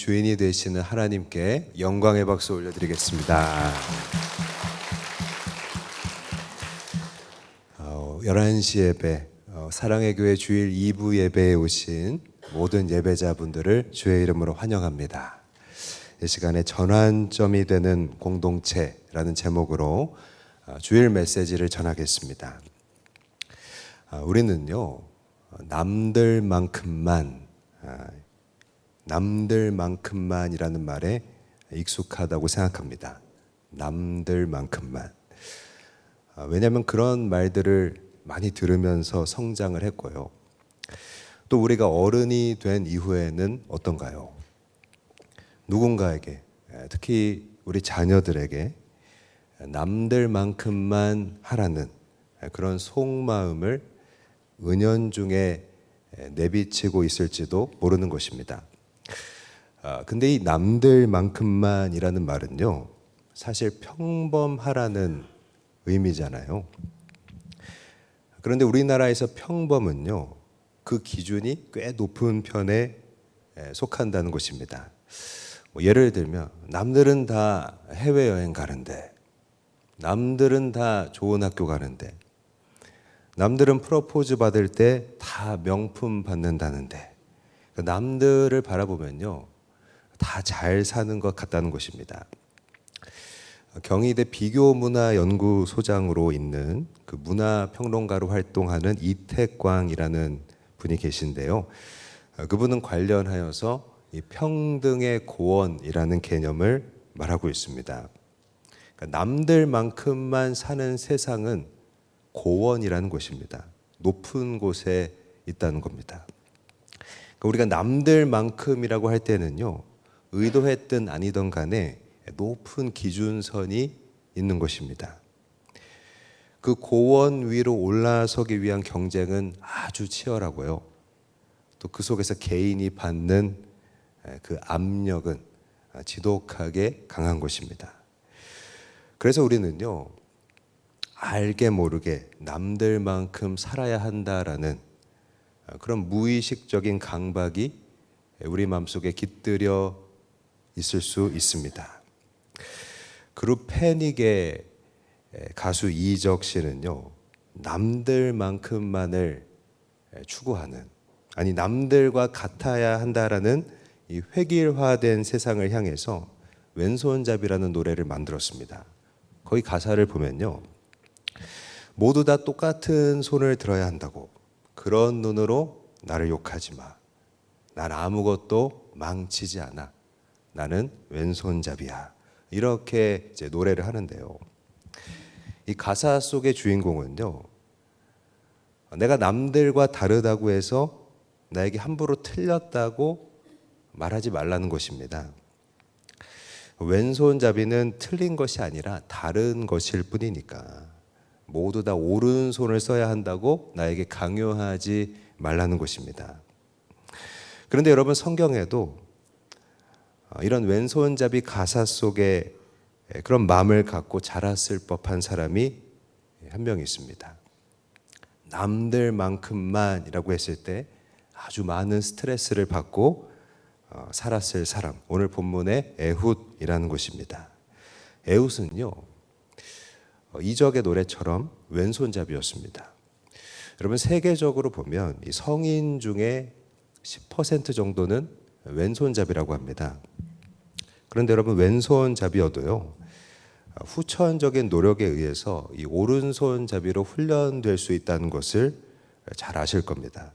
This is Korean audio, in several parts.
주인이 되시는 하나님께 영광의 박수 올려드리겠습니다. 11시 예배, 사랑의 교회 주일 2부 예배에 오신 모든 예배자분들을 주의 이름으로 환영합니다. 이 시간에 전환점이 되는 공동체라는 제목으로 주일 메시지를 전하겠습니다. 우리는요, 남들만큼만이라는 말에 익숙하다고 생각합니다. 남들만큼만. 왜냐하면 그런 말들을 많이 들으면서 성장을 했고요. 또 우리가 어른이 된 이후에는 어떤가요? 누군가에게, 특히 우리 자녀들에게 남들만큼만 하라는 그런 속마음을 은연중에 내비치고 있을지도 모르는 것입니다. 근데 이 남들만큼만이라는 말은요, 사실 평범하라는 의미잖아요. 그런데 우리나라에서 평범은요, 그 기준이 꽤 높은 편에 속한다는 것입니다. 예를 들면 남들은 다 해외여행 가는데, 남들은 다 좋은 학교 가는데, 남들은 프로포즈 받을 때 다 명품 받는다는데, 남들을 바라보면요, 다 잘 사는 것 같다는 것입니다. 경희대 비교문화연구소장으로 있는 그 문화평론가로 활동하는 이태광이라는 분이 계신데요. 그분은 관련하여서 이 평등의 고원이라는 개념을 말하고 있습니다. 그러니까 남들만큼만 사는 세상은 고원이라는 것입니다. 높은 곳에 있다는 겁니다. 그러니까 우리가 남들만큼이라고 할 때는요, 의도했든 아니든 간에 높은 기준선이 있는 것입니다. 그 고원 위로 올라서기 위한 경쟁은 아주 치열하고요. 또 그 속에서 개인이 받는 그 압력은 지독하게 강한 것입니다. 그래서 우리는요, 알게 모르게 남들만큼 살아야 한다라는 그런 무의식적인 강박이 우리 마음속에 깃들여 있을 수 있습니다. 그룹 패닉의 가수 이적 씨는요, 남들만큼만을 추구하는, 아니 남들과 같아야 한다라는 이 획일화된 세상을 향해서 왼손잡이라는 노래를 만들었습니다. 거기 가사를 보면요, 모두 다 똑같은 손을 들어야 한다고, 그런 눈으로 나를 욕하지 마. 난 아무것도 망치지 않아. 나는 왼손잡이야. 이렇게 이제 노래를 하는데요. 이 가사 속의 주인공은요, 내가 남들과 다르다고 해서 나에게 함부로 틀렸다고 말하지 말라는 것입니다. 왼손잡이는 틀린 것이 아니라 다른 것일 뿐이니까 모두 다 오른손을 써야 한다고 나에게 강요하지 말라는 것입니다. 그런데 여러분, 성경에도 이런 왼손잡이 가사 속에 그런 마음을 갖고 자랐을 법한 사람이 한 명 있습니다. 남들만큼만이라고 했을 때 아주 많은 스트레스를 받고 살았을 사람, 오늘 본문의 에훗이라는 것입니다. 에훗은요, 이적의 노래처럼 왼손잡이였습니다. 여러분, 세계적으로 보면 이 성인 중에 10% 정도는 왼손잡이라고 합니다. 그런데 여러분, 왼손잡이여도요, 후천적인 노력에 의해서 이 오른손잡이로 훈련될 수 있다는 것을 잘 아실 겁니다.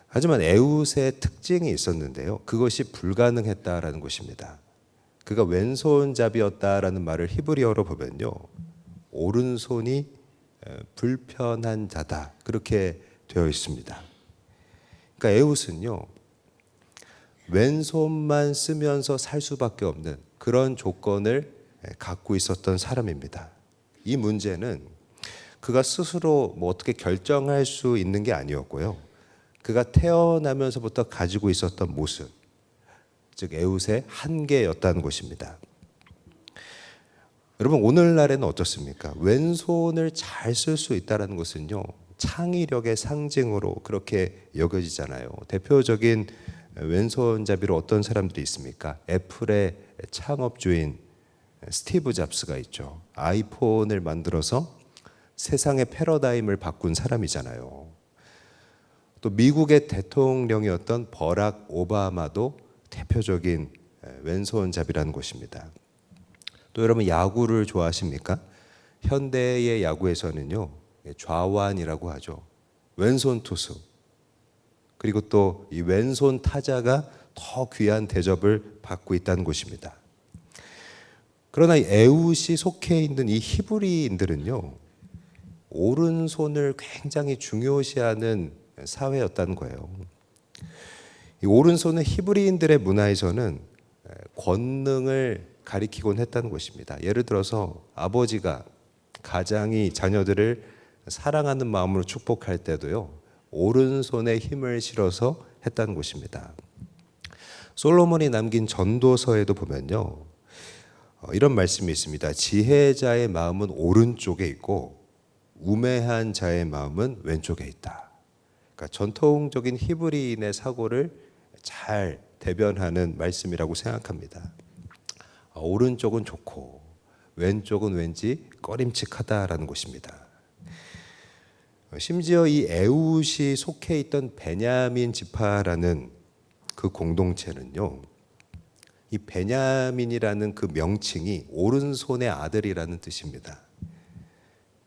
하지만 에훗의 특징이 있었는데요, 그것이 불가능했다라는 것입니다. 그가 왼손잡이였다라는 말을 히브리어로 보면요, 오른손이 불편한 자다, 그렇게 되어 있습니다. 그러니까 에훗은요, 왼손만 쓰면서 살 수밖에 없는 그런 조건을 갖고 있었던 사람입니다. 이 문제는 그가 스스로 어떻게 결정할 수 있는 게 아니었고요, 그가 태어나면서부터 가지고 있었던 모습, 즉 에훗의 한계였다는 것입니다. 여러분, 오늘날에는 어떻습니까? 왼손을 잘 쓸 수 있다는 것은요, 창의력의 상징으로 그렇게 여겨지잖아요. 대표적인 왼손잡이로 어떤 사람들이 있습니까? 애플의 창업주인 스티브 잡스가 있죠. 아이폰을 만들어서 세상의 패러다임을 바꾼 사람이잖아요. 또 미국의 대통령이었던 버락 오바마도 대표적인 왼손잡이라는 것입니다. 또 여러분 야구를 좋아하십니까? 현대의 야구에서는요, 좌완이라고 하죠. 왼손 투수. 그리고 또 이 왼손 타자가 더 귀한 대접을 받고 있다는 것입니다. 그러나 에훗이 속해 있는 이 히브리인들은요, 오른손을 굉장히 중요시하는 사회였다는 거예요. 이 오른손은 히브리인들의 문화에서는 권능을 가리키곤 했다는 것입니다. 예를 들어서 아버지가 가장이 자녀들을 사랑하는 마음으로 축복할 때도요, 오른손에 힘을 실어서 했다는 것입니다. 솔로몬이 남긴 전도서에도 보면요, 이런 말씀이 있습니다. 지혜자의 마음은 오른쪽에 있고 우매한 자의 마음은 왼쪽에 있다. 그러니까 전통적인 히브리인의 사고를 잘 대변하는 말씀이라고 생각합니다. 오른쪽은 좋고 왼쪽은 왠지 꺼림칙하다라는 것입니다. 심지어 이 에훗이 속해 있던 베냐민 지파라는 그 공동체는요, 이 베냐민이라는 그 명칭이 오른손의 아들이라는 뜻입니다.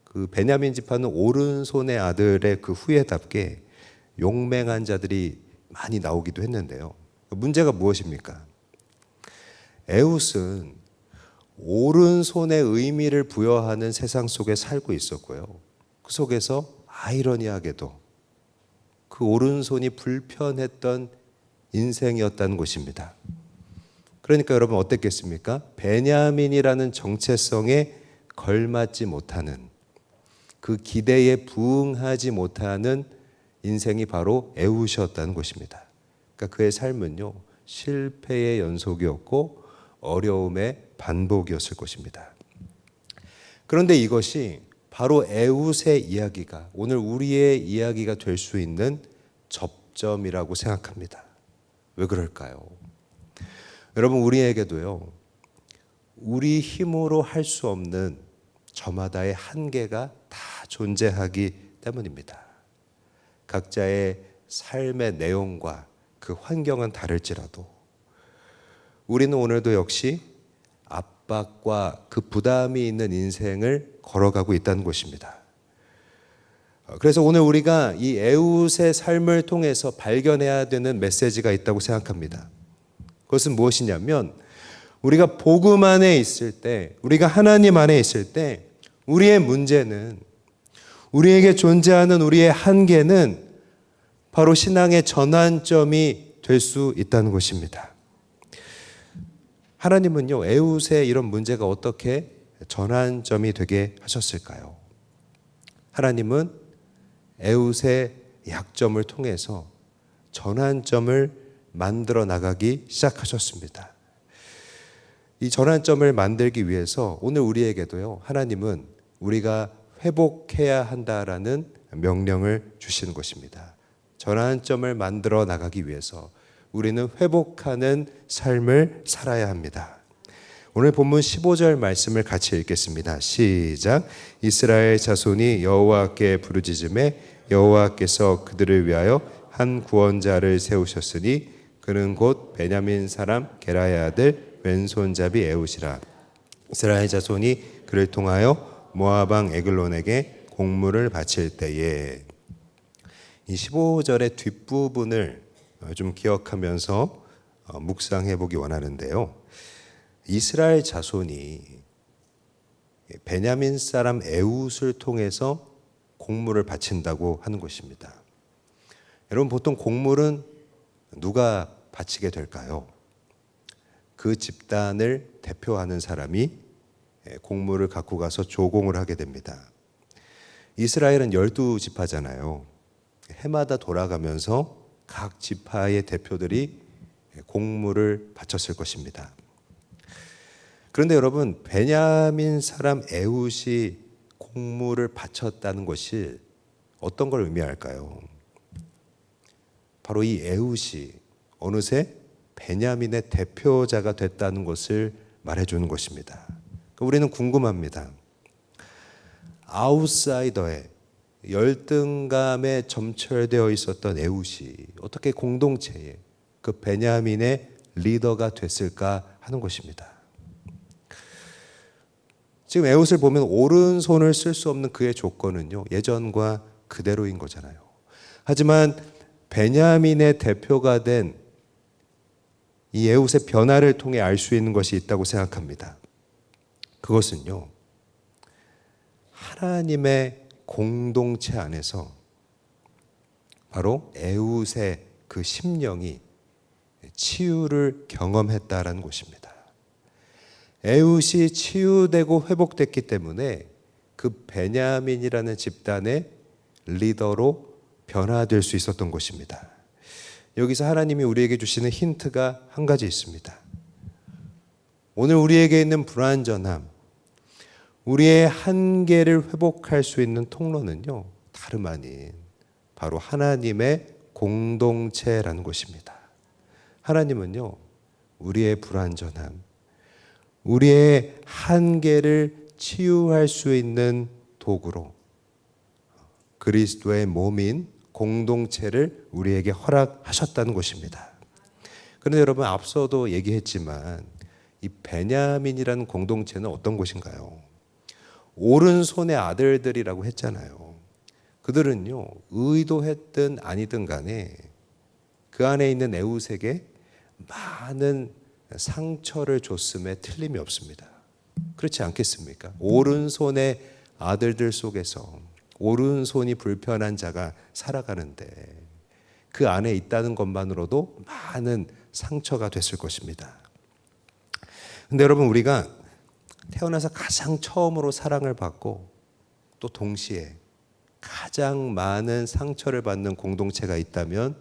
그 베냐민 지파는 오른손의 아들의 그 후예답게 용맹한 자들이 많이 나오기도 했는데요. 문제가 무엇입니까? 에훗은 오른손의 의미를 부여하는 세상 속에 살고 있었고요. 그 속에서 아이러니하게도 그 오른손이 불편했던 인생이었다는 것입니다. 그러니까 여러분 어땠겠습니까? 베냐민이라는 정체성에 걸맞지 못하는, 그 기대에 부응하지 못하는 인생이 바로 에훗이었다는 것입니다. 그러니까 그의 삶은요, 실패의 연속이었고 어려움의 반복이었을 것입니다. 그런데 이것이 바로 에훗의 이야기가 오늘 우리의 이야기가 될 수 있는 접점이라고 생각합니다. 왜 그럴까요? 여러분, 우리에게도요, 우리 힘으로 할 수 없는 저마다의 한계가 다 존재하기 때문입니다. 각자의 삶의 내용과 그 환경은 다를지라도 우리는 오늘도 역시 압박과 그 부담이 있는 인생을 걸어가고 있다는 것입니다. 그래서 오늘 우리가 이 에훗의 삶을 통해서 발견해야 되는 메시지가 있다고 생각합니다. 그것은 무엇이냐면, 우리가 복음 안에 있을 때, 우리가 하나님 안에 있을 때 우리의 문제는, 우리에게 존재하는 우리의 한계는 바로 신앙의 전환점이 될 수 있다는 것입니다. 하나님은요, 에훗의 이런 문제가 어떻게 전환점이 되게 하셨을까요? 하나님은 에훗의 약점을 통해서 전환점을 만들어 나가기 시작하셨습니다. 이 전환점을 만들기 위해서 오늘 우리에게도요, 하나님은 우리가 회복해야 한다라는 명령을 주시는 것입니다. 전환점을 만들어 나가기 위해서 우리는 회복하는 삶을 살아야 합니다. 오늘 본문 15절 말씀을 같이 읽겠습니다. 시작. 이스라엘 자손이 여호와께 부르짖음에 여호와께서 그들을 위하여 한 구원자를 세우셨으니 그는 곧 베냐민 사람 게라의 아들 왼손잡이 에훗이라. 이스라엘 자손이 그를 통하여 모압 왕 에글론에게 공물을 바칠 때에. 이 15절의 뒷부분을 좀 기억하면서 묵상해 보기 원하는데요. 이스라엘 자손이 베냐민 사람 에훗을 통해서 공물을 바친다고 하는 것입니다. 여러분, 보통 공물은 누가 바치게 될까요? 그 집단을 대표하는 사람이 공물을 갖고 가서 조공을 하게 됩니다. 이스라엘은 12지파잖아요. 해마다 돌아가면서 각 지파의 대표들이 공물을 바쳤을 것입니다. 그런데 여러분, 베냐민 사람 에훗이 공물을 바쳤다는 것이 어떤 걸 의미할까요? 바로 이 에훗이 어느새 베냐민의 대표자가 됐다는 것을 말해주는 것입니다. 우리는 궁금합니다. 아웃사이더의 열등감에 점철되어 있었던 에훗이 어떻게 공동체의 그 베냐민의 리더가 됐을까 하는 것입니다. 지금 에훗을 보면 오른손을 쓸 수 없는 그의 조건은요, 예전과 그대로인 거잖아요. 하지만 베냐민의 대표가 된 이 에훗의 변화를 통해 알 수 있는 것이 있다고 생각합니다. 그것은요, 하나님의 공동체 안에서 바로 에훗의 그 심령이 치유를 경험했다라는 것입니다. 에훗이 치유되고 회복됐기 때문에 그 베냐민이라는 집단의 리더로 변화될 수 있었던 것입니다. 여기서 하나님이 우리에게 주시는 힌트가 한 가지 있습니다. 오늘 우리에게 있는 불완전함, 우리의 한계를 회복할 수 있는 통로는요, 다름 아닌 바로 하나님의 공동체라는 것입니다. 하나님은요, 우리의 불완전함, 우리의 한계를 치유할 수 있는 도구로 그리스도의 몸인 공동체를 우리에게 허락하셨다는 것입니다. 그런데 여러분, 앞서도 얘기했지만 이 베냐민이라는 공동체는 어떤 것인가요? 오른손의 아들들이라고 했잖아요. 그들은요, 의도했든 아니든 간에 그 안에 있는 에훗에게 많은 상처를 줬음에 틀림이 없습니다. 그렇지 않겠습니까? 오른손의 아들들 속에서 오른손이 불편한 자가 살아가는데 그 안에 있다는 것만으로도 많은 상처가 됐을 것입니다. 근데 여러분, 우리가 태어나서 가장 처음으로 사랑을 받고 또 동시에 가장 많은 상처를 받는 공동체가 있다면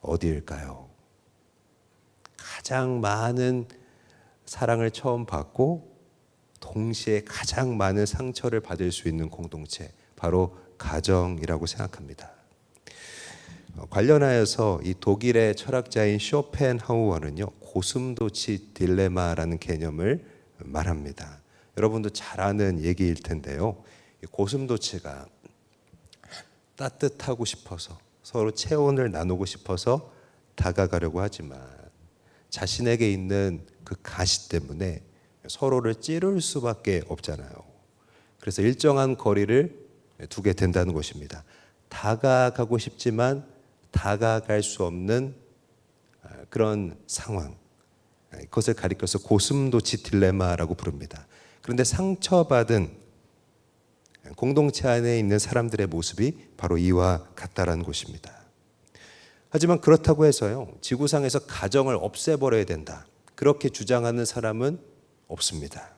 어디일까요? 가장 많은 사랑을 처음 받고 동시에 가장 많은 상처를 받을 수 있는 공동체, 바로 가정이라고 생각합니다. 관련하여서 이 독일의 철학자인 쇼펜하우어는요, 고슴도치 딜레마라는 개념을 말합니다. 여러분도 잘 아는 얘기일 텐데요, 고슴도치가 따뜻하고 싶어서 서로 체온을 나누고 싶어서 다가가려고 하지만 자신에게 있는 그 가시 때문에 서로를 찌를 수밖에 없잖아요. 그래서 일정한 거리를 두게 된다는 것입니다. 다가가고 싶지만 다가갈 수 없는 그런 상황, 그것을 가리켜서 고슴도치 딜레마라고 부릅니다. 그런데 상처받은 공동체 안에 있는 사람들의 모습이 바로 이와 같다라는 것입니다. 하지만 그렇다고 해서요, 지구상에서 가정을 없애버려야 된다, 그렇게 주장하는 사람은 없습니다.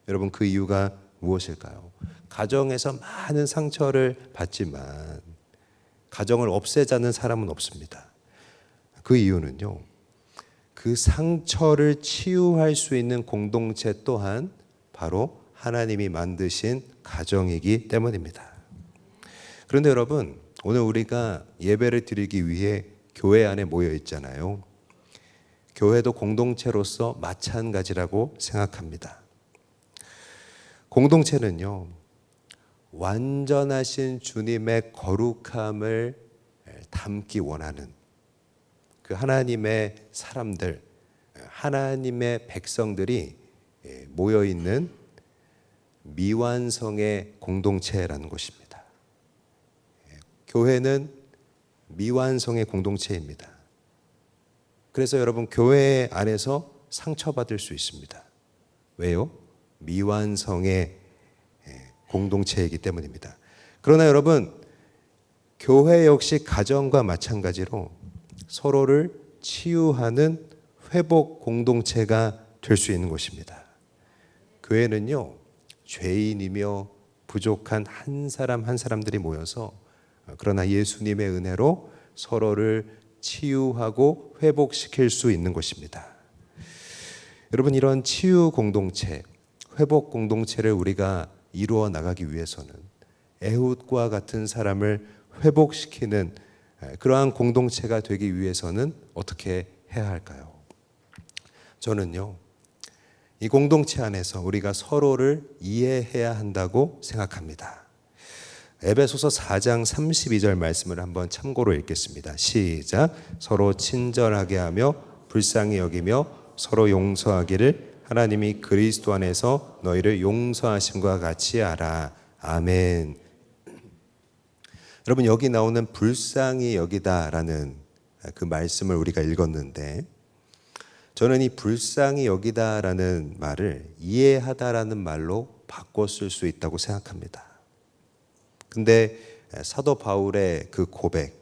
여러분, 그 이유가 무엇일까요? 가정에서 많은 상처를 받지만 가정을 없애자는 사람은 없습니다. 그 이유는요, 그 상처를 치유할 수 있는 공동체 또한 바로 하나님이 만드신 가정이기 때문입니다. 그런데 여러분, 오늘 우리가 예배를 드리기 위해 교회 안에 모여 있잖아요. 교회도 공동체로서 마찬가지라고 생각합니다. 공동체는요, 완전하신 주님의 거룩함을 담기 원하는 그 하나님의 사람들, 하나님의 백성들이 모여 있는 미완성의 공동체라는 것입니다. 교회는 미완성의 공동체입니다. 그래서 여러분, 교회 안에서 상처받을 수 있습니다. 왜요? 미완성의 공동체이기 때문입니다. 그러나 여러분, 교회 역시 가정과 마찬가지로 서로를 치유하는 회복 공동체가 될 수 있는 것입니다. 교회는요, 죄인이며 부족한 한 사람 한 사람들이 모여서 그러나 예수님의 은혜로 서로를 치유하고 회복시킬 수 있는 것입니다. 여러분, 이런 치유 공동체, 회복 공동체를 우리가 이루어 나가기 위해서는 에훗과 같은 사람을 회복시키는 그러한 공동체가 되기 위해서는 어떻게 해야 할까요? 저는요, 이 공동체 안에서 우리가 서로를 이해해야 한다고 생각합니다. 에베소서 4장 32절 말씀을 한번 참고로 읽겠습니다. 시작. 서로 친절하게 하며 불쌍히 여기며 서로 용서하기를 하나님이 그리스도 안에서 너희를 용서하심과 같이 하라. 아멘. 여러분, 여기 나오는 불쌍히 여기다라는 그 말씀을 우리가 읽었는데, 저는 이 불쌍히 여기다라는 말을 이해하다라는 말로 바꿔 쓸 수 있다고 생각합니다. 근데 사도 바울의 그 고백,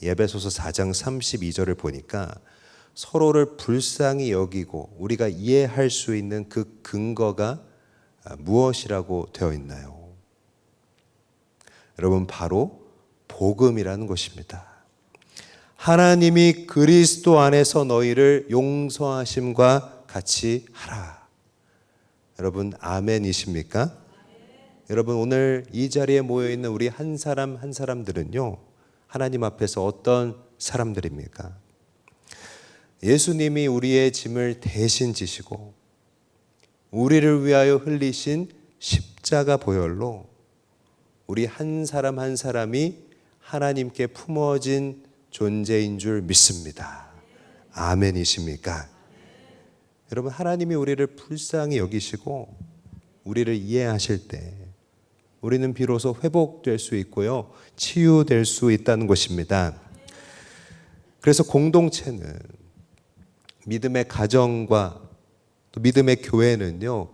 에베소서 4장 32절을 보니까 서로를 불쌍히 여기고 우리가 이해할 수 있는 그 근거가 무엇이라고 되어 있나요? 여러분, 바로 복음이라는 것입니다. 하나님이 그리스도 안에서 너희를 용서하심과 같이 하라. 여러분, 아멘이십니까? 여러분, 오늘 이 자리에 모여있는 우리 한 사람 한 사람들은요, 하나님 앞에서 어떤 사람들입니까? 예수님이 우리의 짐을 대신 지시고 우리를 위하여 흘리신 십자가 보혈로 우리 한 사람 한 사람이 하나님께 품어진 존재인 줄 믿습니다. 아멘이십니까? 여러분, 하나님이 우리를 불쌍히 여기시고 우리를 이해하실 때 우리는 비로소 회복될 수 있고요, 치유될 수 있다는 것입니다. 그래서 공동체는, 믿음의 가정과 또 믿음의 교회는요,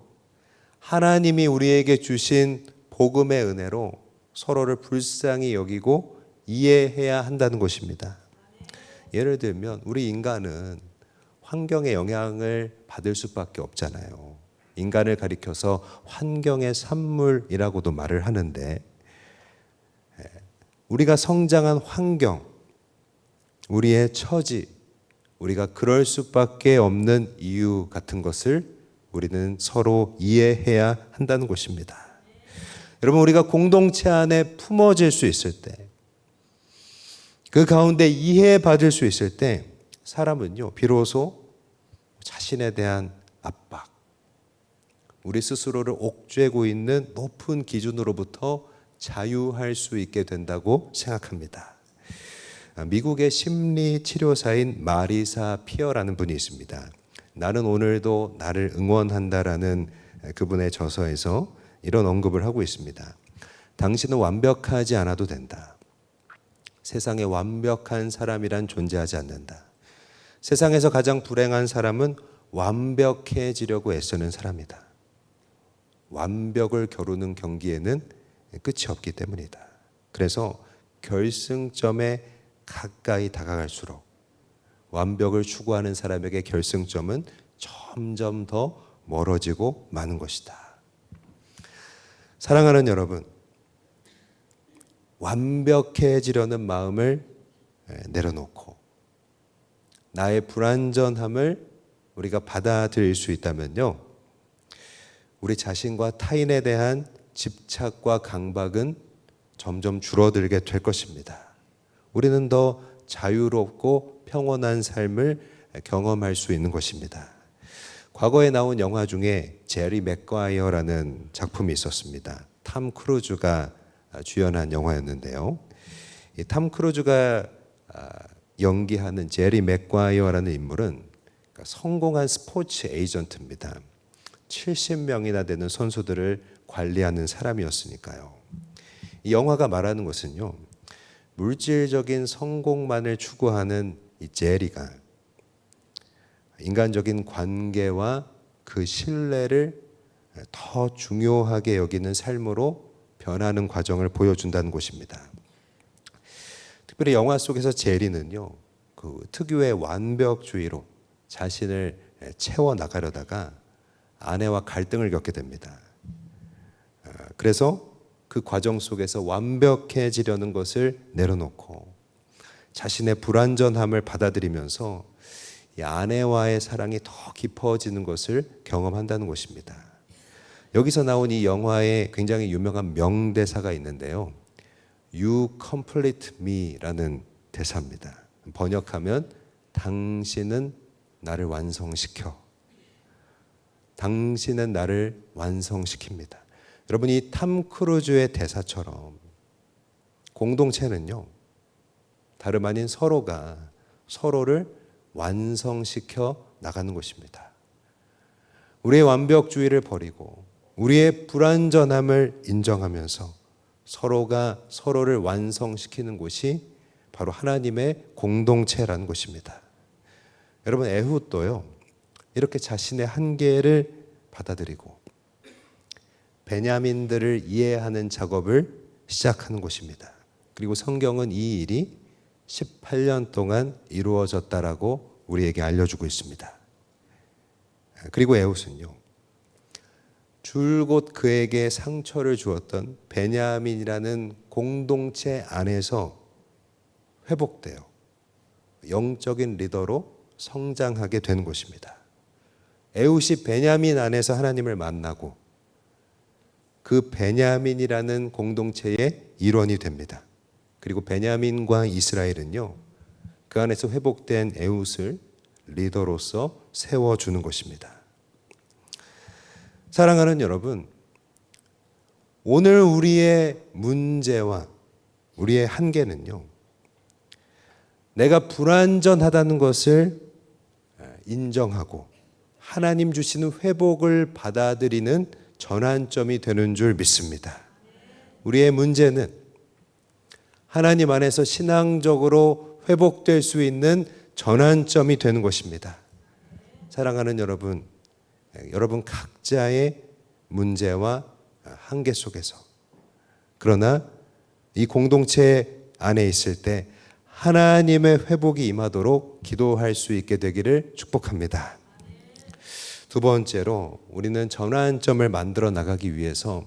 하나님이 우리에게 주신 복음의 은혜로 서로를 불쌍히 여기고 이해해야 한다는 것입니다. 예를 들면 우리 인간은 환경의 영향을 받을 수밖에 없잖아요. 인간을 가리켜서 환경의 산물이라고도 말을 하는데, 우리가 성장한 환경, 우리의 처지, 우리가 그럴 수밖에 없는 이유 같은 것을 우리는 서로 이해해야 한다는 것입니다. 여러분, 우리가 공동체 안에 품어질 수 있을 때, 그 가운데 이해받을 수 있을 때 사람은요, 비로소 자신에 대한 압박, 우리 스스로를 옥죄고 있는 높은 기준으로부터 자유할 수 있게 된다고 생각합니다. 미국의 심리치료사인 마리사 피어라는 분이 있습니다. 나는 오늘도 나를 응원한다라는 그분의 저서에서 이런 언급을 하고 있습니다. 당신은 완벽하지 않아도 된다. 세상에 완벽한 사람이란 존재하지 않는다. 세상에서 가장 불행한 사람은 완벽해지려고 애쓰는 사람이다. 완벽을 겨루는 경기에는 끝이 없기 때문이다. 그래서 결승점에 가까이 다가갈수록 완벽을 추구하는 사람에게 결승점은 점점 더 멀어지고 마는 것이다. 사랑하는 여러분, 완벽해지려는 마음을 내려놓고 나의 불완전함을 우리가 받아들일 수 있다면요, 우리 자신과 타인에 대한 집착과 강박은 점점 줄어들게 될 것입니다. 우리는 더 자유롭고 평온한 삶을 경험할 수 있는 것입니다. 과거에 나온 영화 중에 제리 맥과이어라는 작품이 있었습니다. 탐 크루즈가 주연한 영화였는데요. 이 탐 크루즈가 연기하는 제리 맥과이어라는 인물은 성공한 스포츠 에이전트입니다. 70명이나 되는 선수들을 관리하는 사람이었으니까요. 이 영화가 말하는 것은요, 물질적인 성공만을 추구하는 이 제리가 인간적인 관계와 그 신뢰를 더 중요하게 여기는 삶으로 변하는 과정을 보여준다는 것입니다. 특별히 영화 속에서 제리는요, 그 특유의 완벽주의로 자신을 채워 나가려다가 아내와 갈등을 겪게 됩니다. 그래서 그 과정 속에서 완벽해지려는 것을 내려놓고 자신의 불완전함을 받아들이면서 이 아내와의 사랑이 더 깊어지는 것을 경험한다는 것입니다. 여기서 나온 이 영화에 굉장히 유명한 명대사가 있는데요. You complete me라는 대사입니다. 번역하면 당신은 나를 완성시켜. 당신은 나를 완성시킵니다. 여러분, 이 탐 크루즈의 대사처럼 공동체는요, 다름 아닌 서로가 서로를 완성시켜 나가는 것입니다. 우리의 완벽주의를 버리고 우리의 불완전함을 인정하면서 서로가 서로를 완성시키는 곳이 바로 하나님의 공동체라는 것입니다. 여러분, 에훗도요, 이렇게 자신의 한계를 받아들이고 베냐민들을 이해하는 작업을 시작하는 것입니다. 그리고 성경은 이 일이 18년 동안 이루어졌다라고 우리에게 알려주고 있습니다. 그리고 에훗은요, 줄곧 그에게 상처를 주었던 베냐민이라는 공동체 안에서 회복되어 영적인 리더로 성장하게 된 것입니다. 에훗이 베냐민 안에서 하나님을 만나고 그 베냐민이라는 공동체의 일원이 됩니다. 그리고 베냐민과 이스라엘은요, 그 안에서 회복된 에훗을 리더로서 세워주는 것입니다. 사랑하는 여러분, 오늘 우리의 문제와 우리의 한계는요, 내가 불완전하다는 것을 인정하고 하나님 주시는 회복을 받아들이는 전환점이 되는 줄 믿습니다. 우리의 문제는 하나님 안에서 신앙적으로 회복될 수 있는 전환점이 되는 것입니다. 사랑하는 여러분, 여러분 각자의 문제와 한계 속에서, 그러나 이 공동체 안에 있을 때 하나님의 회복이 임하도록 기도할 수 있게 되기를 축복합니다. 두 번째로, 우리는 전환점을 만들어 나가기 위해서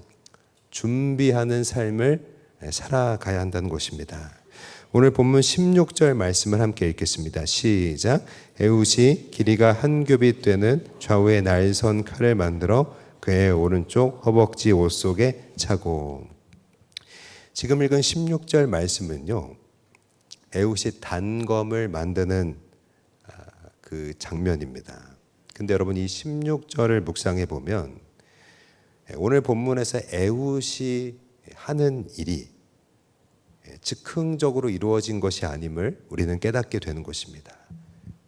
준비하는 삶을 살아가야 한다는 것입니다. 오늘 본문 16절 말씀을 함께 읽겠습니다. 시작. 에훗이 길이가 한 규빗 되는 좌우에 날선 칼을 만들어 그의 오른쪽 허벅지 옷 속에 차고. 지금 읽은 16절 말씀은요, 에훗이 단검을 만드는 그 장면입니다. 근데 여러분, 이 16절을 묵상해 보면 오늘 본문에서 에훗이 하는 일이 즉흥적으로 이루어진 것이 아님을 우리는 깨닫게 되는 것입니다.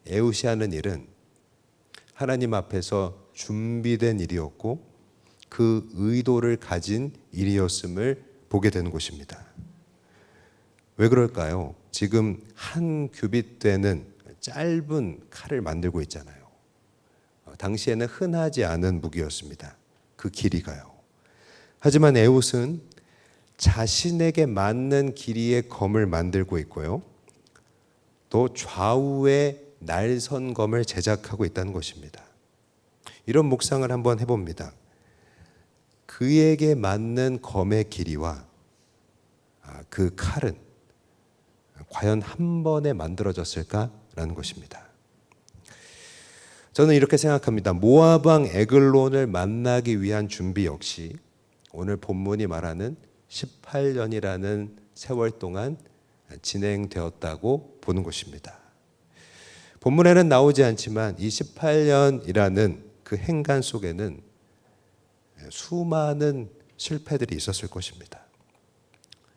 에훗이 하는 일은 하나님 앞에서 준비된 일이었고 그 의도를 가진 일이었음을 보게 되는 것입니다. 왜 그럴까요? 지금 한 규빗 되는 짧은 칼을 만들고 있잖아요. 당시에는 흔하지 않은 무기였습니다. 그 길이가요. 하지만 에훗은 자신에게 맞는 길이의 검을 만들고 있고요, 또 좌우에 날선 검을 제작하고 있다는 것입니다. 이런 묵상을 한번 해봅니다. 그에게 맞는 검의 길이와 그 칼은 과연 한 번에 만들어졌을까라는 것입니다. 저는 이렇게 생각합니다. 모압 왕 에글론을 만나기 위한 준비 역시 오늘 본문이 말하는 18년이라는 세월 동안 진행되었다고 보는 것입니다. 본문에는 나오지 않지만 이 18년이라는 그 행간 속에는 수많은 실패들이 있었을 것입니다.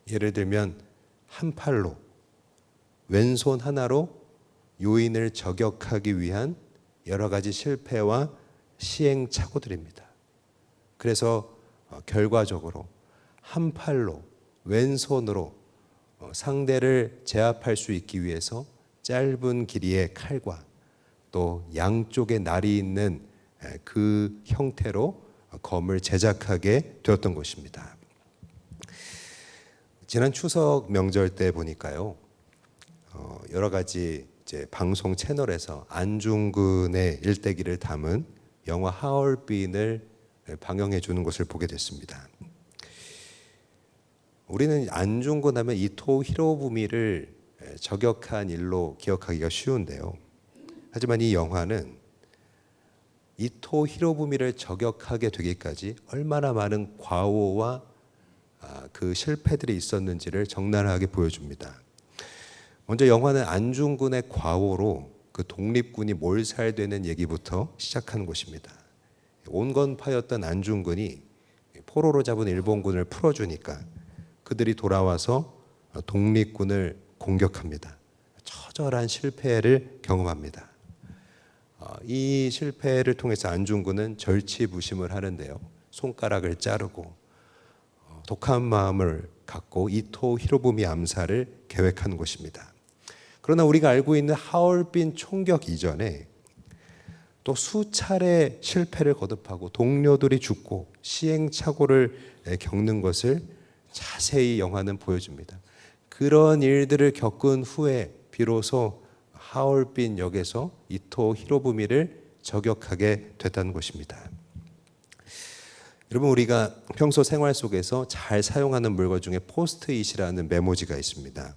예를 들면 한 팔로, 왼손 하나로 요인을 저격하기 위한 여러 가지 실패와 시행착오들입니다. 그래서 결과적으로 한 팔로, 왼손으로 상대를 제압할 수 있기 위해서 짧은 길이의 칼과 또 양쪽에 날이 있는 그 형태로 검을 제작하게 되었던 것입니다. 지난 추석 명절 때 보니까요, 여러 가지 이제 방송 채널에서 안중근의 일대기를 담은 영화 하얼빈을 방영해 주는 것을 보게 됐습니다. 우리는 안중근 하면 이토 히로부미를 저격한 일로 기억하기가 쉬운데요. 하지만 이 영화는 이토 히로부미를 저격하게 되기까지 얼마나 많은 과오와 그 실패들이 있었는지를 적나라하게 보여줍니다. 먼저 영화는 안중근의 과오로 그 독립군이 몰살되는 얘기부터 시작하는 것입니다. 온건파였던 안중근이 포로로 잡은 일본군을 풀어주니까 그들이 돌아와서 독립군을 공격합니다. 처절한 실패를 경험합니다. 이 실패를 통해서 안중근은 절치부심을 하는데요. 손가락을 자르고 독한 마음을 갖고 이토 히로부미 암살을 계획하는 것입니다. 그러나 우리가 알고 있는 하얼빈 총격 이전에 또 수차례 실패를 거듭하고 동료들이 죽고 시행착오를 겪는 것을 자세히 영화는 보여줍니다. 그런 일들을 겪은 후에 비로소 하얼빈 역에서 이토 히로부미를 저격하게 됐다는 것입니다. 여러분, 우리가 평소 생활 속에서 잘 사용하는 물건 중에 포스트잇이라는 메모지가 있습니다.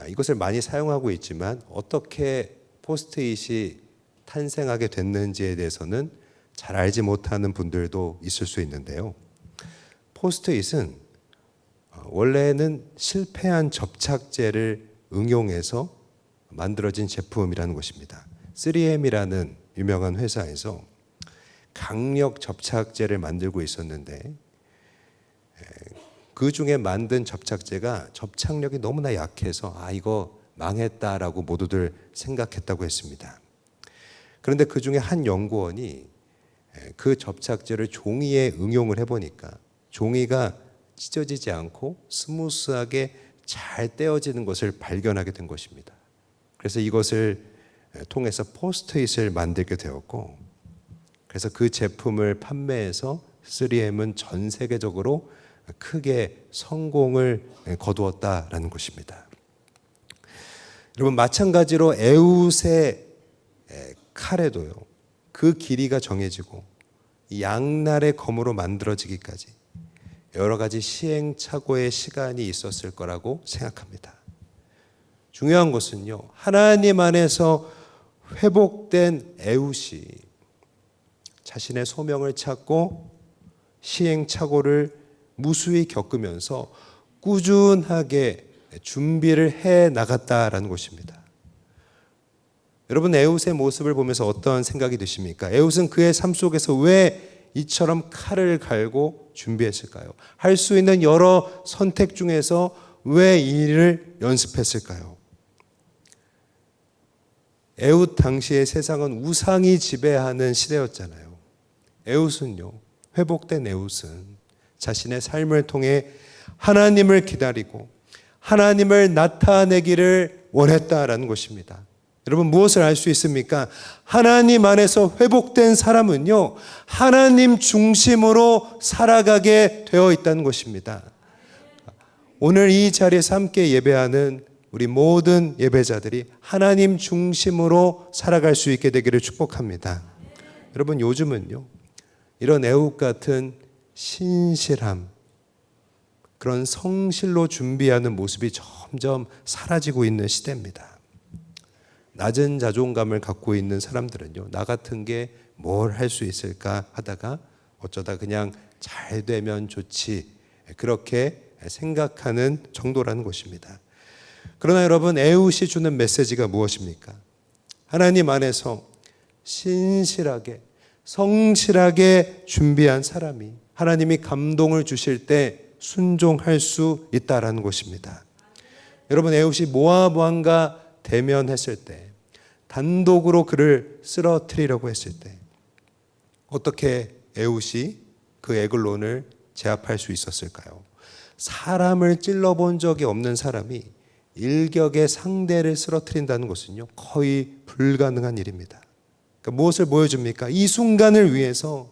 이것을 많이 사용하고 있지만 어떻게 포스트잇이 탄생하게 됐는지에 대해서는 잘 알지 못하는 분들도 있을 수 있는데요. 포스트잇은 원래는 실패한 접착제를 응용해서 만들어진 제품이라는 것입니다. 3M이라는 유명한 회사에서 강력 접착제를 만들고 있었는데 그 중에 만든 접착제가 접착력이 너무나 약해서 이거 망했다라고 모두들 생각했다고 했습니다. 그런데 그 중에 한 연구원이 그 접착제를 종이에 응용을 해보니까 종이가 찢어지지 않고 스무스하게 잘 떼어지는 것을 발견하게 된 것입니다. 그래서 이것을 통해서 포스트잇을 만들게 되었고, 그래서 그 제품을 판매해서 3M은 전 세계적으로 크게 성공을 거두었다라는 것입니다. 여러분, 마찬가지로 에웃의 칼에도요, 그 길이가 정해지고 양날의 검으로 만들어지기까지 여러 가지 시행착오의 시간이 있었을 거라고 생각합니다. 중요한 것은요, 하나님 안에서 회복된 에웃이 자신의 소명을 찾고 시행착오를 무수히 겪으면서 꾸준하게 준비를 해 나갔다라는 것입니다. 여러분, 에웃의 모습을 보면서 어떤 생각이 드십니까? 에웃은 그의 삶 속에서 왜 이처럼 칼을 갈고 준비했을까요? 할 수 있는 여러 선택 중에서 왜 이 일을 연습했을까요? 에웃 당시의 세상은 우상이 지배하는 시대였잖아요. 에웃은요, 회복된 에웃은 자신의 삶을 통해 하나님을 기다리고 하나님을 나타내기를 원했다라는 것입니다. 여러분, 무엇을 알 수 있습니까? 하나님 안에서 회복된 사람은요, 하나님 중심으로 살아가게 되어 있다는 것입니다. 오늘 이 자리에서 함께 예배하는 우리 모든 예배자들이 하나님 중심으로 살아갈 수 있게 되기를 축복합니다. 여러분, 요즘은요, 이런 에웃 같은 신실함, 그런 성실로 준비하는 모습이 점점 사라지고 있는 시대입니다. 낮은 자존감을 갖고 있는 사람들은요, 나 같은 게 뭘 할 수 있을까 하다가 어쩌다 그냥 잘 되면 좋지, 그렇게 생각하는 정도라는 것입니다. 그러나 여러분, 에웃이 주는 메시지가 무엇입니까? 하나님 안에서 신실하게, 성실하게 준비한 사람이 하나님이 감동을 주실 때 순종할 수 있다라는 것입니다. 여러분, 에웃이 모압 왕과 대면했을 때, 단독으로 그를 쓰러뜨리려고 했을 때 어떻게 에웃이 그 에글론을 제압할 수 있었을까요? 사람을 찔러본 적이 없는 사람이 일격의 상대를 쓰러뜨린다는 것은요, 거의 불가능한 일입니다. 그러니까 무엇을 보여줍니까? 이 순간을 위해서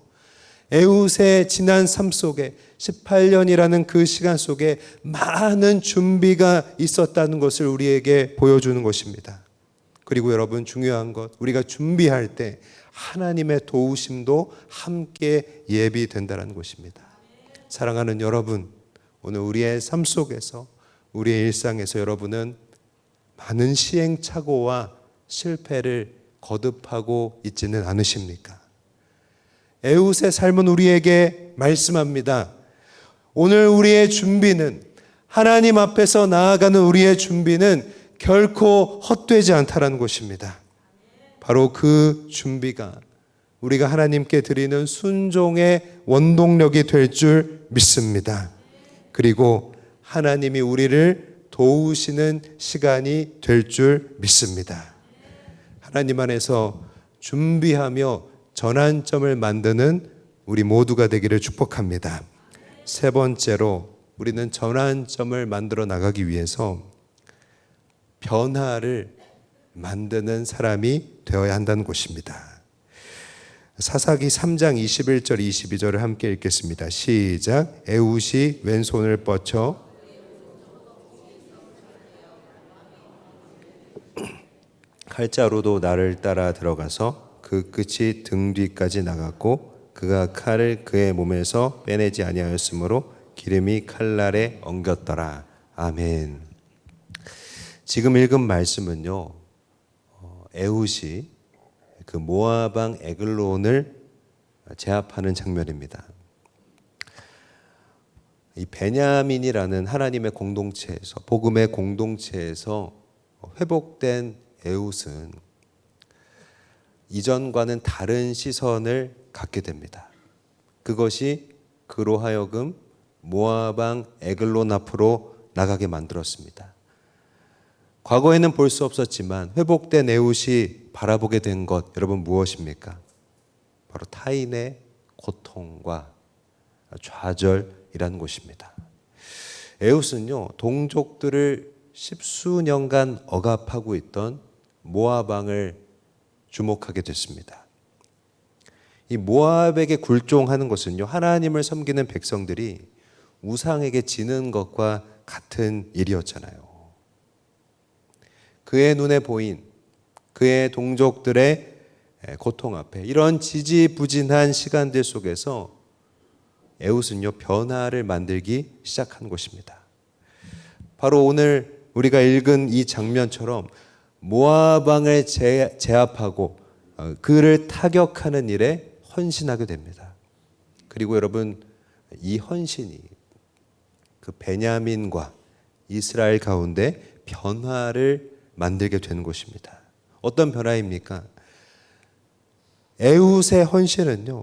에웃의 지난 삶 속에 18년이라는 그 시간 속에 많은 준비가 있었다는 것을 우리에게 보여주는 것입니다. 그리고 여러분, 중요한 것, 우리가 준비할 때 하나님의 도우심도 함께 예비된다는 것입니다. 사랑하는 여러분, 오늘 우리의 삶 속에서, 우리의 일상에서 여러분은 많은 시행착오와 실패를 거듭하고 있지는 않으십니까? 에웃의 삶은 우리에게 말씀합니다. 오늘 우리의 준비는, 하나님 앞에서 나아가는 우리의 준비는 결코 헛되지 않다라는 것입니다. 바로 그 준비가 우리가 하나님께 드리는 순종의 원동력이 될 줄 믿습니다. 그리고 하나님이 우리를 도우시는 시간이 될 줄 믿습니다. 하나님 안에서 준비하며 전환점을 만드는 우리 모두가 되기를 축복합니다. 세 번째로 우리는 전환점을 만들어 나가기 위해서 변화를 만드는 사람이 되어야 한다는 것입니다. 사사기 3장 21절 22절을 함께 읽겠습니다. 시작. 에훗이 왼손을 뻗쳐 칼자루도 나를 따라 들어가서 그 끝이 등 뒤까지 나갔고 그가 칼을 그의 몸에서 빼내지 아니하였으므로 기름이 칼날에 엉겼더라. 아멘. 지금 읽은 말씀은요, 에훗이 그 모압 왕 에글론을 제압하는 장면입니다. 이 베냐민이라는 하나님의 공동체에서, 복음의 공동체에서 회복된 에훗은 이전과는 다른 시선을 갖게 됩니다. 그것이 그로 하여금 모압 왕 에글론 앞으로 나가게 만들었습니다. 과거에는 볼 수 없었지만 회복된 에훗이 바라보게 된 것, 여러분 무엇입니까? 바로 타인의 고통과 좌절이라는 것입니다. 에훗은요, 동족들을 십수년간 억압하고 있던 모압 왕을 주목하게 됐습니다. 이 모압에게 굴종하는 것은요, 하나님을 섬기는 백성들이 우상에게 지는 것과 같은 일이었잖아요. 그의 눈에 보인 그의 동족들의 고통 앞에 이런 지지부진한 시간들 속에서 에훗은요, 변화를 만들기 시작한 것입니다. 바로 오늘 우리가 읽은 이 장면처럼 모압 왕을 제압하고 그를 타격하는 일에 헌신하게 됩니다. 그리고 여러분, 이 헌신이 그 베냐민과 이스라엘 가운데 변화를 만들게 되는 것입니다. 어떤 변화입니까? 에훗의 헌신은요,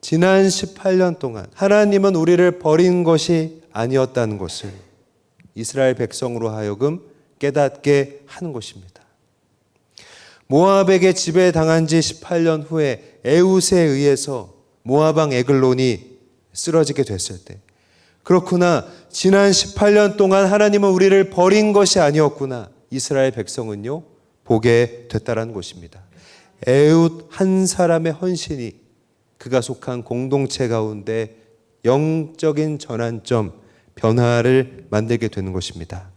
지난 18년 동안 하나님은 우리를 버린 것이 아니었다는 것을 이스라엘 백성으로 하여금 깨닫게 하는 것입니다. 모압에게 지배당한 지 18년 후에 에훗에 의해서 모압 왕 에글론이 쓰러지게 됐을 때, 그렇구나, 지난 18년 동안 하나님은 우리를 버린 것이 아니었구나, 이스라엘 백성은요 보게 됐다라는 것입니다. 에훗 한 사람의 헌신이 그가 속한 공동체 가운데 영적인 전환점, 변화를 만들게 되는 것입니다.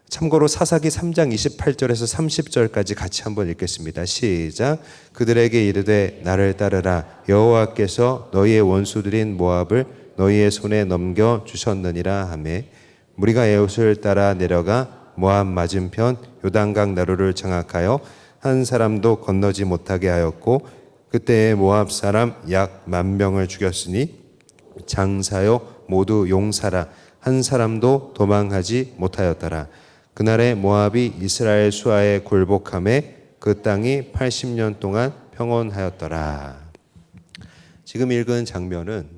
참고로 사사기 3장 28절에서 30절까지 같이 한번 읽겠습니다. 시작. 그들에게 이르되 나를 따르라. 여호와께서 너희의 원수들인 모압을 너희의 손에 넘겨 주셨느니라 하매 무리가 에훗을 따라 내려가 모압 맞은편 요단강 나루를 장악하여 한 사람도 건너지 못하게 하였고 그때에 모압 사람 약 10,000명을 죽였으니 장사요 모두 용사라 한 사람도 도망하지 못하였더라. 그날에 모압이 이스라엘 수하에 굴복함에 그 땅이 80년 동안 평온하였더라. 지금 읽은 장면은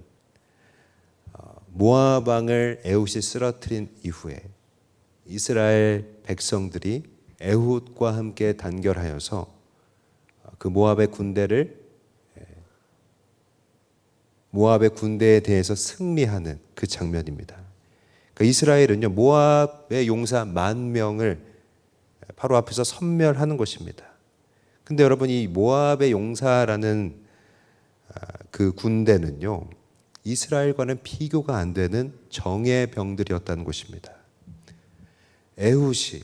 모압 왕을 에훗이 쓰러뜨린 이후에 이스라엘 백성들이 에훗과 함께 단결하여서 그 모압의 군대에 대해서 승리하는 그 장면입니다. 그러니까 이스라엘은요, 모압의 용사 10,000명을 바로 앞에서 섬멸하는 것입니다. 근데 여러분, 이 모압의 용사라는 그 군대는요, 이스라엘과는 비교가 안 되는 정예 병들이었다는 것입니다. 에훗이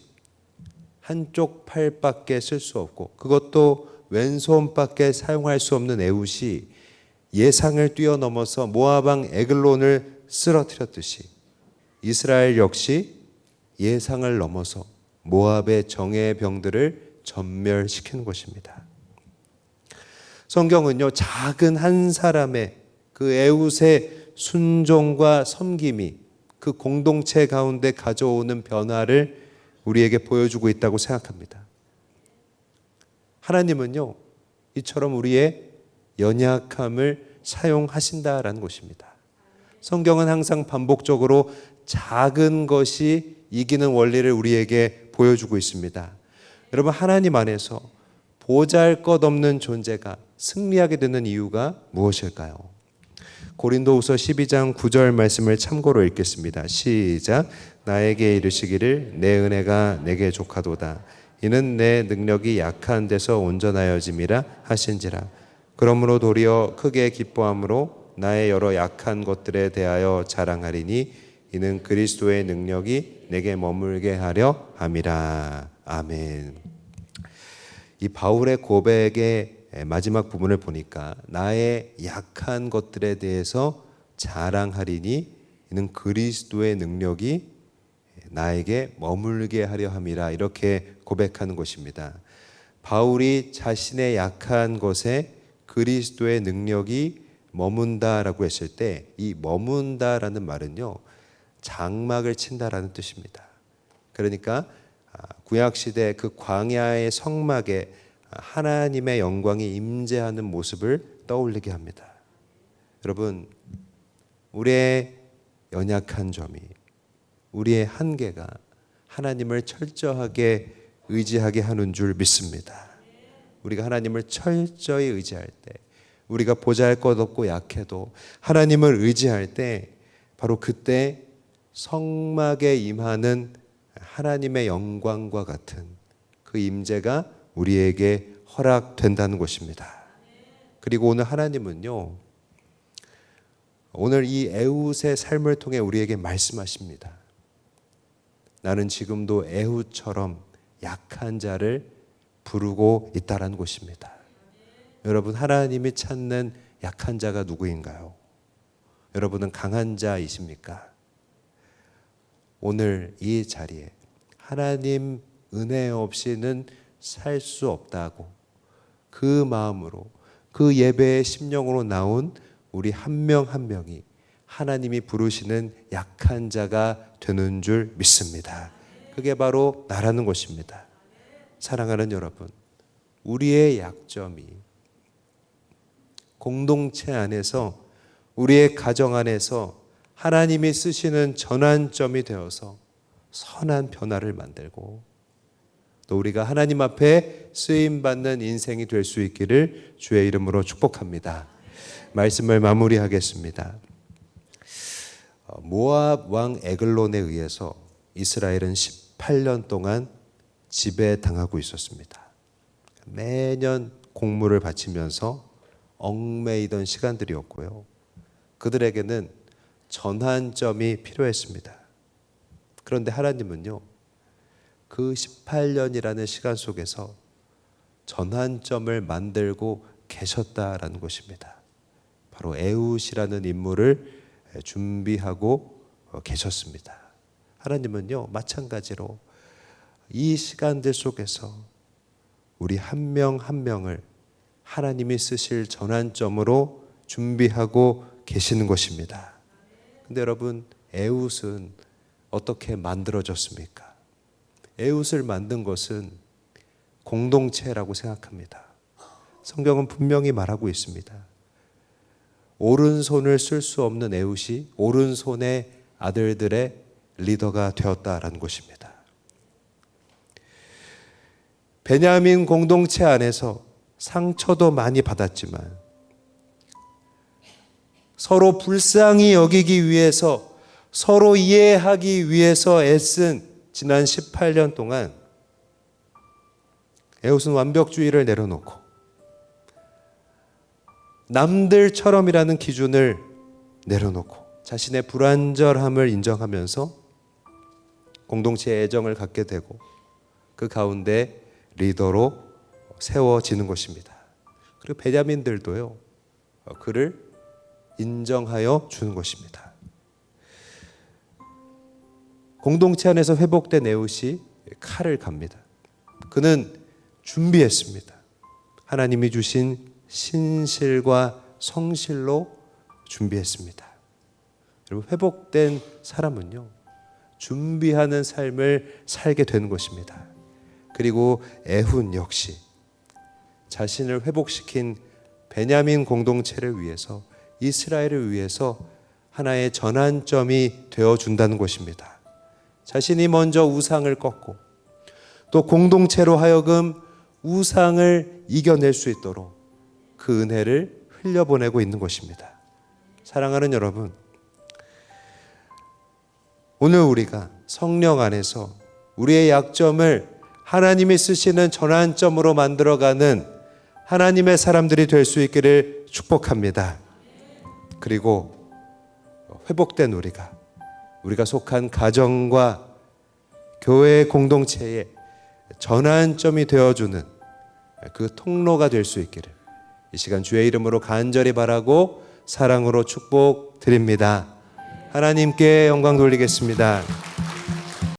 한쪽 팔밖에 쓸 수 없고 그것도 왼손밖에 사용할 수 없는 에훗이 예상을 뛰어넘어서 모압 왕 에글론을 쓰러뜨렸듯이 이스라엘 역시 예상을 넘어서 모압의 정예 병들을 전멸시키는 것입니다. 성경은요, 작은 한 사람의 그 에훗의 순종과 섬김이 그 공동체 가운데 가져오는 변화를 우리에게 보여주고 있다고 생각합니다. 하나님은요, 이처럼 우리의 연약함을 사용하신다라는 것입니다. 성경은 항상 반복적으로 작은 것이 이기는 원리를 우리에게 보여주고 있습니다. 여러분, 하나님 안에서 보잘것없는 존재가 승리하게 되는 이유가 무엇일까요? 고린도후서 12장 9절 말씀을 참고로 읽겠습니다. 시작. 나에게 이르시기를 내 은혜가 내게 족하도다. 이는 내 능력이 약한 데서 온전하여짐이라 하신지라. 그러므로 도리어 크게 기뻐함으로 나의 여러 약한 것들에 대하여 자랑하리니 이는 그리스도의 능력이 내게 머물게 하려 함이라. 아멘. 이 바울의 고백의 마지막 부분을 보니까 나의 약한 것들에 대해서 자랑하리니 이는 그리스도의 능력이 나에게 머물게 하려 함이라, 이렇게 고백하는 것입니다. 바울이 자신의 약한 것에 그리스도의 능력이 머문다라고 했을 때, 이 머문다라는 말은요, 장막을 친다라는 뜻입니다. 그러니까 구약시대 그 광야의 성막에 하나님의 영광이 임재하는 모습을 떠올리게 합니다. 여러분, 우리의 연약한 점이, 우리의 한계가 하나님을 철저하게 의지하게 하는 줄 믿습니다. 우리가 하나님을 철저히 의지할 때, 우리가 보잘것없고 약해도 하나님을 의지할 때, 바로 그때 성막에 임하는 하나님의 영광과 같은 그 임재가 우리에게 허락된다는 것입니다. 그리고 오늘 하나님은요, 오늘 이 에훗의 삶을 통해 우리에게 말씀하십니다. 나는 지금도 에훗처럼 약한 자를 부르고 있다라는 것입니다. 여러분, 하나님이 찾는 약한 자가 누구인가요? 여러분은 강한 자이십니까? 오늘 이 자리에 하나님 은혜 없이는 살 수 없다고 그 마음으로, 그 예배의 심령으로 나온 우리 한 명 한 명이 하나님이 부르시는 약한 자가 되는 줄 믿습니다. 그게 바로 나라는 것입니다. 사랑하는 여러분, 우리의 약점이 공동체 안에서, 우리의 가정 안에서 하나님이 쓰시는 전환점이 되어서 선한 변화를 만들고, 또 우리가 하나님 앞에 쓰임받는 인생이 될 수 있기를 주의 이름으로 축복합니다. 말씀을 마무리하겠습니다. 모압 왕 에글론에 의해서 이스라엘은 18년 동안 지배당하고 있었습니다. 매년 곡물을 바치면서 얽매이던 시간들이었고요. 그들에게는 전환점이 필요했습니다. 그런데 하나님은요, 그 18년이라는 시간 속에서 전환점을 만들고 계셨다라는 것입니다. 바로 에훗이라는 인물을 준비하고 계셨습니다. 하나님은요, 마찬가지로 이 시간들 속에서 우리 한 명 한 명을 하나님이 쓰실 전환점으로 준비하고 계시는 것입니다. 근데 여러분, 에훗은 어떻게 만들어졌습니까? 에훗을 만든 것은 공동체라고 생각합니다. 성경은 분명히 말하고 있습니다. 오른손을 쓸 수 없는 에훗이 오른손의 아들들의 리더가 되었다라는 것입니다. 베냐민 공동체 안에서 상처도 많이 받았지만 서로 불쌍히 여기기 위해서, 서로 이해하기 위해서 애쓴 지난 18년 동안 에훗은 완벽주의를 내려놓고 남들처럼이라는 기준을 내려놓고 자신의 불완전함을 인정하면서 공동체의 애정을 갖게 되고 그 가운데 리더로 세워지는 것입니다. 그리고 베냐민들도요, 그를 인정하여 주는 것입니다. 공동체 안에서 회복된 에훗이 칼을 갑니다. 그는 준비했습니다. 하나님이 주신 신실과 성실로 준비했습니다. 여러분, 회복된 사람은요, 준비하는 삶을 살게 되는 것입니다. 그리고 에훈 역시 자신을 회복시킨 베냐민 공동체를 위해서, 이스라엘을 위해서 하나의 전환점이 되어준다는 것입니다. 자신이 먼저 우상을 꺾고 또 공동체로 하여금 우상을 이겨낼 수 있도록 그 은혜를 흘려보내고 있는 것입니다. 사랑하는 여러분, 오늘 우리가 성령 안에서 우리의 약점을 하나님이 쓰시는 전환점으로 만들어가는 하나님의 사람들이 될 수 있기를 축복합니다. 그리고 회복된 우리가 속한 가정과 교회 공동체의 전환점이 되어주는 그 통로가 될 수 있기를 이 시간 주의 이름으로 간절히 바라고 사랑으로 축복드립니다. 하나님께 영광 돌리겠습니다.